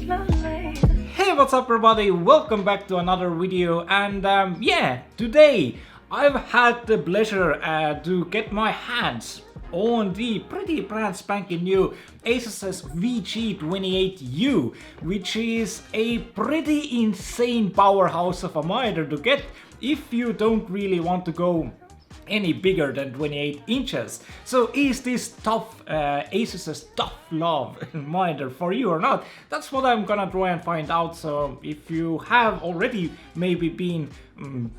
Hey, what's up everybody, welcome back to another video. And yeah, today I've had the pleasure to get my hands on the pretty brand spanking new ASUS VG28U, which is a pretty insane powerhouse of a monitor to get if you don't really want to go any bigger than 28 inches. So is this TUF, ASUS's TUF Love monitor for you or not? That's what I'm gonna try and find out. So if you have already maybe been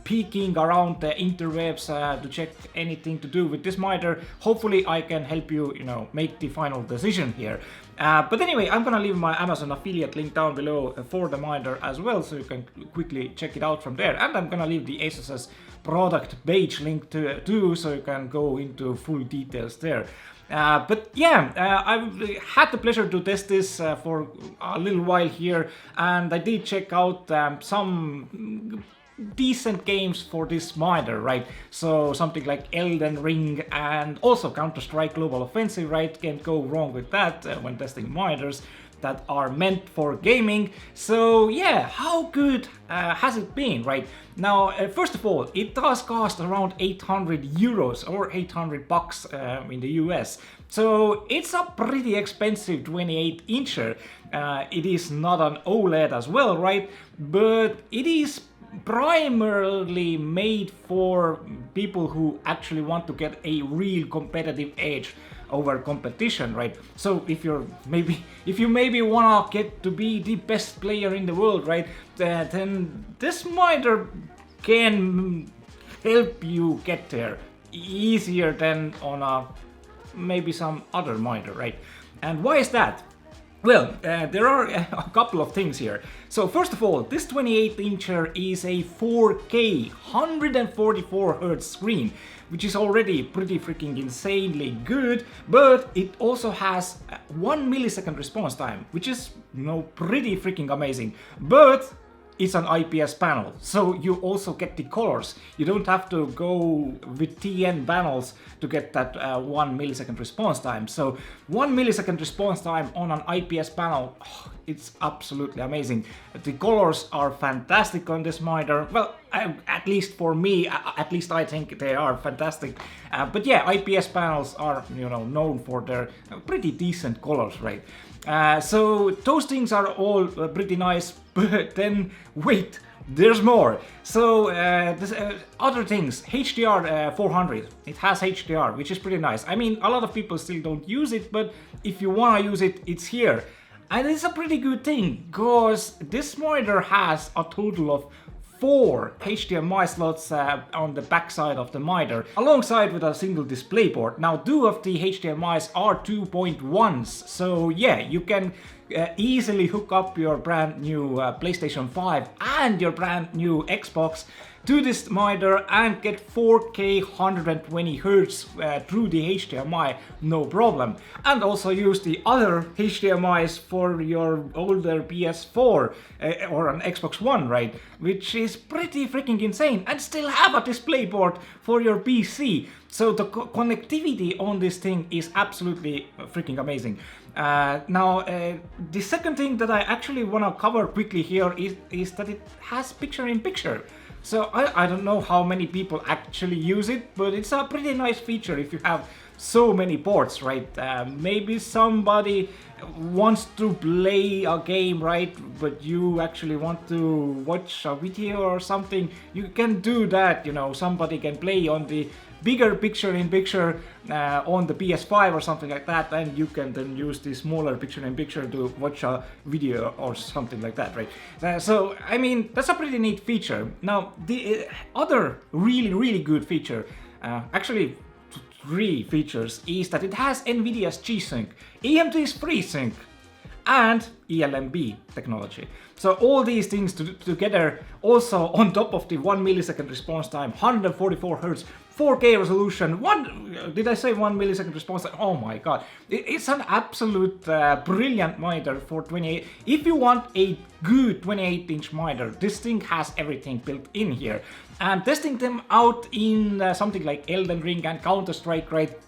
peeking around the interwebs to check anything to do with this monitor, hopefully I can help you, make the final decision here. But anyway, I'm gonna leave my Amazon affiliate link down below for the monitor as well, so you can quickly check it out from there. And I'm gonna leave the ASUS's product page link too, so you can go into full details there. But yeah, I've had the pleasure to test this for a little while here, and I did check out some decent games for this monitor, right? So something like Elden Ring and also Counter-Strike Global Offensive, right? Can't go wrong with that when testing monitors that are meant for gaming. So yeah, how good has it been, right? Now, first of all, it does cost around 800 euros or 800 bucks in the US. So it's a pretty expensive 28 incher. It is not an OLED as well, right? But it is primarily made for people who actually want to get a real competitive edge over competition, right? So if you maybe wanna get to be the best player in the world, right, then this monitor can help you get there easier than on maybe some other monitor, right? And why is that? Well, there are a couple of things here. So first of all, this 28 incher is a 4K 144 Hz screen, which is already pretty freaking insanely good, but it also has 1 millisecond response time, which is, pretty freaking amazing. But it's an IPS panel, so you also get the colors. You don't have to go with TN panels to get that 1 millisecond response time. So 1 millisecond response time on an IPS panel, it's absolutely amazing. The colors are fantastic on this monitor. Well, at least for me, at least I think they are fantastic. But yeah, IPS panels are, known for their pretty decent colors, right? So those things are all pretty nice, but then wait, there's more. So other things, HDR 400, it has HDR, which is pretty nice. I mean, a lot of people still don't use it, but if you wanna use it, it's here. And it's a pretty good thing, because this monitor has a total of 4 HDMI slots on the back side of the monitor, alongside with a single display port. Now, 2 of the HDMIs are 2.1s, so yeah, you can easily hook up your brand new PlayStation 5 and your brand new Xbox to this monitor and get 4K 120 Hz through the HDMI, no problem. And also use the other HDMIs for your older PS4 or an Xbox One, right? Which is pretty freaking insane, and still have a display port for your PC. So the connectivity on this thing is absolutely freaking amazing. Now, the second thing that I actually want to cover quickly here is that it has picture-in-picture. So I don't know how many people actually use it, but it's a pretty nice feature if you have so many ports, right? Maybe somebody wants to play a game, right, but you actually want to watch a video or something. You can do that, somebody can play on the bigger picture-in-picture on the PS5 or something like that, and you can then use the smaller picture-in-picture to watch a video or something like that, right? So, I mean, that's a pretty neat feature. Now, the other really good feature, actually 3 features, is that it has NVIDIA's GSYNC, AMD's FREESYNC, and ELMB technology. So all these things together, also on top of the 1 millisecond response time, 144 Hz, 4K resolution, did I say 1 millisecond response time? Oh my god, it's an absolute brilliant monitor for 28. If you want a good 28-inch monitor, this thing has everything built in here. And testing them out in something like Elden Ring and Counter-Strike, right?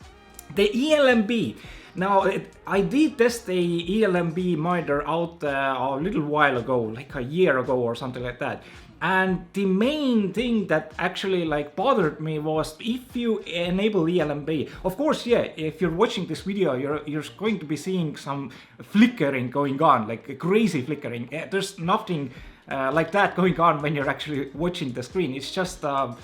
The ELMB. Now, I did test the ELMB monitor out a little while ago, like a year ago or something like that. And the main thing that actually like bothered me was if you enable ELMB. Of course, yeah, if you're watching this video, you're going to be seeing some flickering going on, like crazy flickering. There's nothing like that going on when you're actually watching the screen. It's just an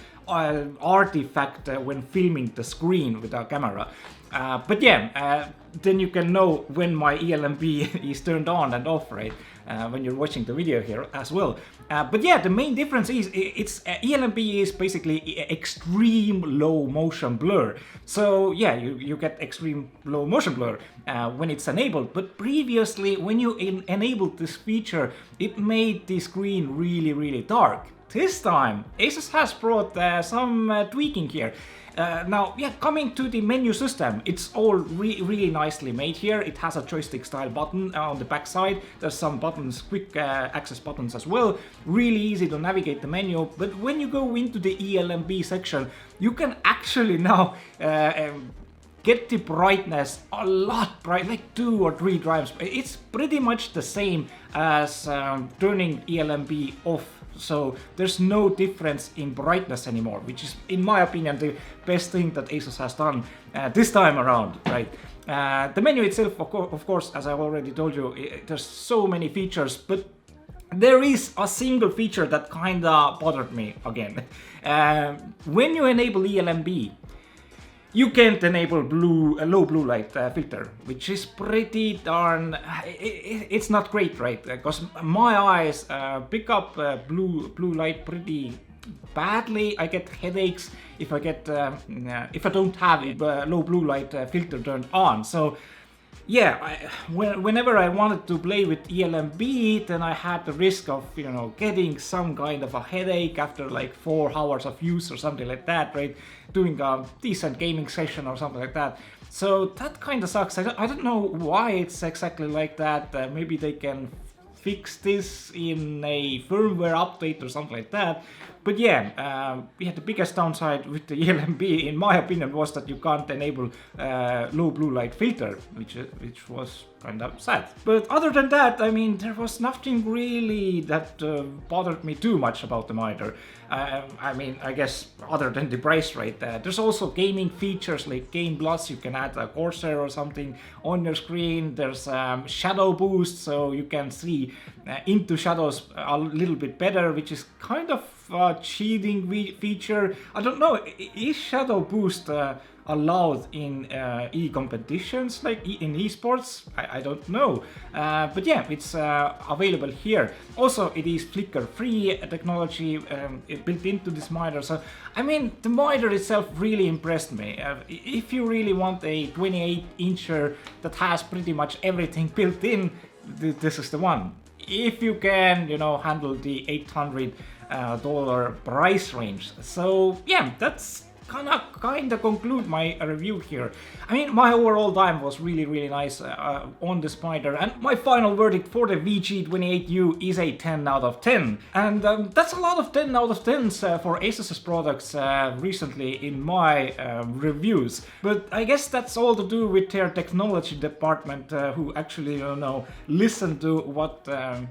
artifact when filming the screen with our camera. But yeah, then you can know when my ELMB is turned on and off, right? When you're watching the video here as well. But yeah, the main difference is ELMB is basically extreme low motion blur. So yeah, you get extreme low motion blur when it's enabled. But previously, when you enabled this feature, it made the screen really dark. This time, ASUS has brought some tweaking here. Now, yeah, coming to the menu system, it's all really nicely made here. It has a joystick style button on the back side. There's some buttons, quick access buttons as well. Really easy to navigate the menu. But when you go into the ELMB section, you can actually now get the brightness a lot bright, like 2 or 3 times. It's pretty much the same as turning ELMB off. So there's no difference in brightness anymore, which is, in my opinion, the best thing that ASUS has done this time around, right? The menu itself, of course, as I already told you, there's so many features, but there is a single feature that kinda bothered me again. When you enable ELMB, you can't enable a low blue light filter, which is pretty darn... It's not great, right? Because my eyes pick up blue light pretty badly. I get headaches if I don't have a low blue light filter turned on. So yeah, whenever I wanted to play with ELMB, then I had the risk of, you know, getting some kind of a headache after like 4 hours of use or something like that, right? Doing a decent gaming session or something like that. So that kind of sucks. I don't know why it's exactly like that. Maybe they can fix this in a firmware update or something like that. But yeah, the biggest downside with the ELMB, in my opinion, was that you can't enable low blue light filter, which was kind of sad. But other than that, I mean, there was nothing really that bothered me too much about the monitor. I mean, I guess other than the price, right? There's also gaming features like Game Plus. You can add a cursor or something on your screen. There's shadow boost, so you can see into shadows a little bit better, which is kind of a cheating feature. I don't know, is shadow boost allowed in e-competitions, like in esports? I don't know, but yeah, it's available here. Also, it is flicker-free technology built into this monitor. So I mean, the monitor itself really impressed me. If you really want a 28-incher that has pretty much everything built in, this is the one. If you can, you know, handle the $800 price range. So yeah, that's kind of conclude my review here. I mean, my overall time was really nice on this monitor, and my final verdict for the VG28U is a 10 out of 10. And that's a lot of 10 out of 10s for ASUS's products recently in my reviews. But I guess that's all to do with their technology department, who actually, you know, listen to what the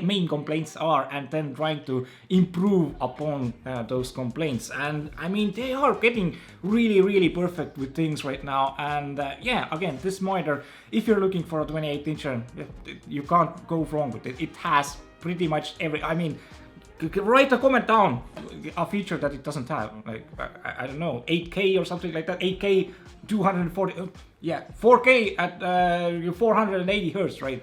main complaints are and then trying to improve upon those complaints. And I mean, they are getting really perfect with things right now. And yeah, again, this monitor, if you're looking for a 28-incher, you can't go wrong with it. It has pretty much I mean, write a comment down a feature that it doesn't have, like I don't know, 8K or something like that. 8K 240, yeah, 4K at 480 hertz, right?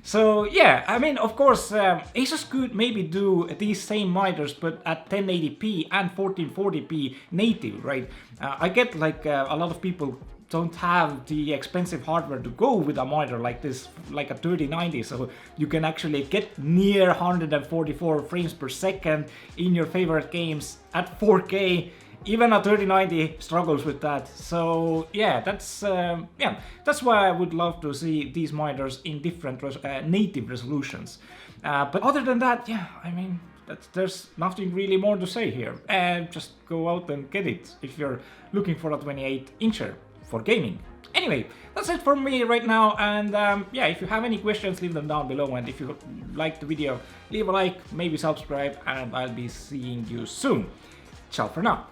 So yeah, I mean, of course, ASUS could maybe do these same monitors, but at 1080p and 1440p native, right? I get like a lot of people don't have the expensive hardware to go with a monitor like this, like a 3090, so you can actually get near 144 frames per second in your favorite games at 4K. Even a 3090 struggles with that. So yeah, that's why I would love to see these monitors in different native resolutions. But other than that, yeah, I mean, there's nothing really more to say here. And just go out and get it if you're looking for a 28-incher for gaming. Anyway, that's it from me right now, and yeah, if you have any questions, leave them down below, and if you liked the video, leave a like, maybe subscribe, and I'll be seeing you soon. Ciao for now.